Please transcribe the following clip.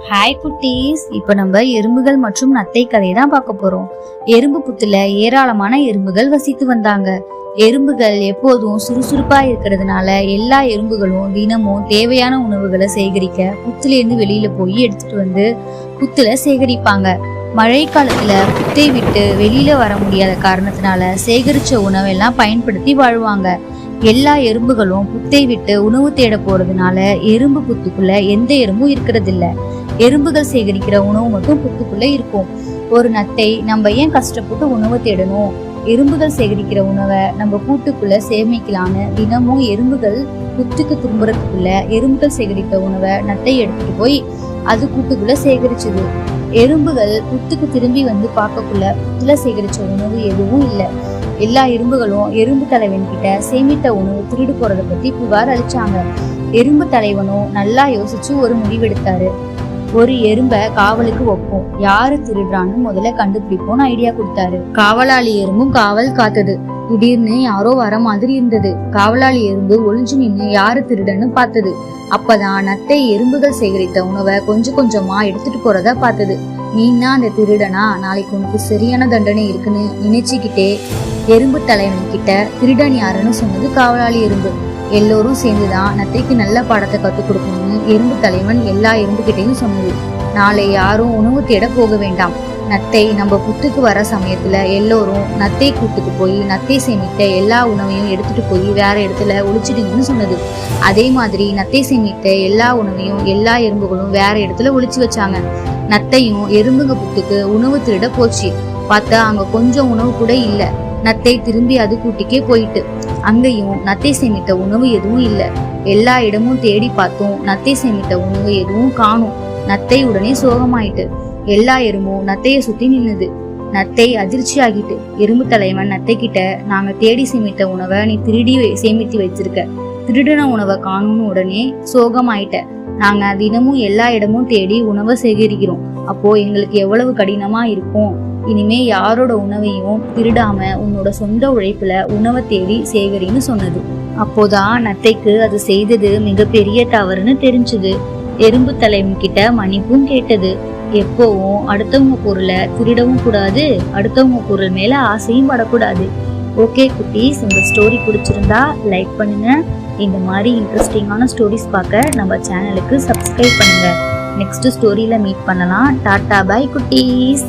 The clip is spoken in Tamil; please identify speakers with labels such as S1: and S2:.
S1: ஹாய் குட்டீஸ், இப்போ நம்ம எறும்புகள் மற்றும் நத்தை கதையை தான் பார்க்க போறோம். எறும்பு புத்துல ஏராளமான எறும்புகள் வசித்து வந்தாங்க. எறும்புகள் எப்போதும் சுறுசுறுப்பா இருக்கிறதுனால எல்லா எறும்புகளும் தினமும் தேவையான உணவுகளை சேகரிக்க புத்துல வெளியில போய் எடுத்துட்டு வந்து புத்துல சேகரிப்பாங்க. மழை காலத்துல புத்தை விட்டு வெளியில வர முடியாத காரணத்தினால சேகரிச்ச உணவெல்லாம் பயன்படுத்தி வாழ்வாங்க. எல்லா எறும்புகளும் புத்தை விட்டு உணவு தேட போறதுனால எறும்பு புத்துக்குள்ள எந்த எறும்பும் இருக்கிறது இல்ல. எறும்புகள் சேகரிக்கிற உணவு மட்டும் புத்துக்குள்ள இருக்கும். ஒரு நத்தை நம்ம ஏன் கஷ்டப்பட்டு உணவு தேடணும், எறும்புகள் சேகரிக்கிற உணவை நம்ம கூட்டுக்குள்ள சேமிக்கலான்னு தினமும் எறும்புகள் புத்துக்கு திரும்புறதுக்குள்ள எறும்புகள் சேகரித்த உணவை நத்தை எடுத்துட்டு போய் அது கூட்டுக்குள்ள சேகரிச்சது. எறும்புகள் புத்துக்கு திரும்பி வந்து பார்க்கக்குள்ள புத்துல சேகரிச்ச உணவு எதுவும் இல்லை. எல்லா எறும்புகளும் எறும்பு தலைவன் கிட்ட சேமித்த உணவு திருடு போறத பத்தி புகார் அளிச்சாங்க. எறும்பு தலைவனும் நல்லா யோசிச்சு ஒரு முடிவெடுத்தாரு. ஒரு எறும்பை காவலுக்கு வைப்போம், யாரு திருடுறான்னு முதல்ல கண்டுபிடிப்போம்னு ஐடியா கொடுத்தாரு. காவலாளி எறும்பும் காவல் காத்தது. திடீர்னு யாரோ வர மாதிரி இருந்தது. காவலாளி எறும்பு ஒளிஞ்சு நின்று யாரு திருடன்னு பார்த்தது. அப்பதான் நத்தை எறும்புகள் சேகரித்த உணவை கொஞ்சம் கொஞ்சமா எடுத்துட்டு போறத பார்த்தது. நீனா அந்த திருடனா, நாளைக்கு உனக்கு சரியான தண்டனை இருக்குன்னு நினைச்சுக்கிட்டே எறும்பு தலைவன் கிட்ட திருடன் யாருன்னு சொன்னது காவலாளி எறும்பு. எல்லோரும் சேர்ந்துதான் நத்தைக்கு நல்ல பாடத்தை கத்துக் கொடுக்கணும்னு எறும்பு தலைவன் எல்லா எறும்பு கிட்டையும் சொன்னது. நாளை யாரும் உணவு தேட போக வேண்டாம். நத்தை நம்ம புத்துக்கு வர சமயத்துல எல்லோரும் நத்தை கூட்டுக்கு போய் நத்தை சேமித்த எல்லா உணவையும் எடுத்துட்டு போய் வேற இடத்துல ஒளிச்சிடுங்கன்னு சொன்னது. அதே மாதிரி நத்தை சேமித்த எல்லா உணவையும் எல்லா எறும்புகளும் வேற இடத்துல ஒளிச்சு வச்சாங்க. நத்தையும் எறும்புங்க புத்துக்கு உணவு திருட போச்சு. பார்த்தா அங்க கொஞ்சம் உணவு கூட இல்ல. நத்தை திரும்பி அது கூட்டிக்கே போயிட்டு. அங்கேயும் நத்தை சேமித்த உணவு எதுவும் இல்ல. எல்லா இடமும் தேடி பார்த்தோம், நத்தை சேமித்த உணவு எதுவும் காணும். நத்தை உடனே சோகமாயிட்டு. எல்லா எறும்பும் நத்தைய சுத்தி நின்னுது. நத்தை அதிர்ச்சி ஆகிட்டு. எறும்பு தலைவன் நத்தை கிட்ட, நாங்க தேடி சேமித்த உணவை நீ திருடி சேமித்து வச்சிருக்க, திருடின உணவை காணும்னு உடனே சோகமாயிட்ட. நாங்க தினமும் எல்லா இடமும் தேடி உணவை சேகரிக்கிறோம். அப்போ எங்களுக்கு எவ்வளவு கடினமா இருக்கும். இனிமே யாரோட உணவையும் திருடாம உன்னோட சொந்த உழைப்புல உணவை தேடி சேகரின்னு சொன்னது. அப்போதான் நத்தைக்கு அது செய்தது மிகப்பெரிய தவறுன்னு தெரிஞ்சது. எறும்பு தலைவன் கிட்ட மன்னிப்பும் கேட்டது. எப்பவும் அடுத்தவங்க பொருளை திருடவும் கூடாது, அடுத்தவங்க பொருள் மேல ஆசையும் படக்கூடாது. ஓகே குட்டீஸ், இந்த ஸ்டோரி பிடிச்சிருந்தா லைக் பண்ணுங்க. இந்த மாதிரி இன்ட்ரெஸ்டிங்கான ஸ்டோரிஸ் பார்க்க நம்ம சேனலுக்கு சப்ஸ்கிரைப் பண்ணுங்க. நெக்ஸ்ட் ஸ்டோரியில மீட் பண்ணலாம். டாடா பை குட்டீஸ்.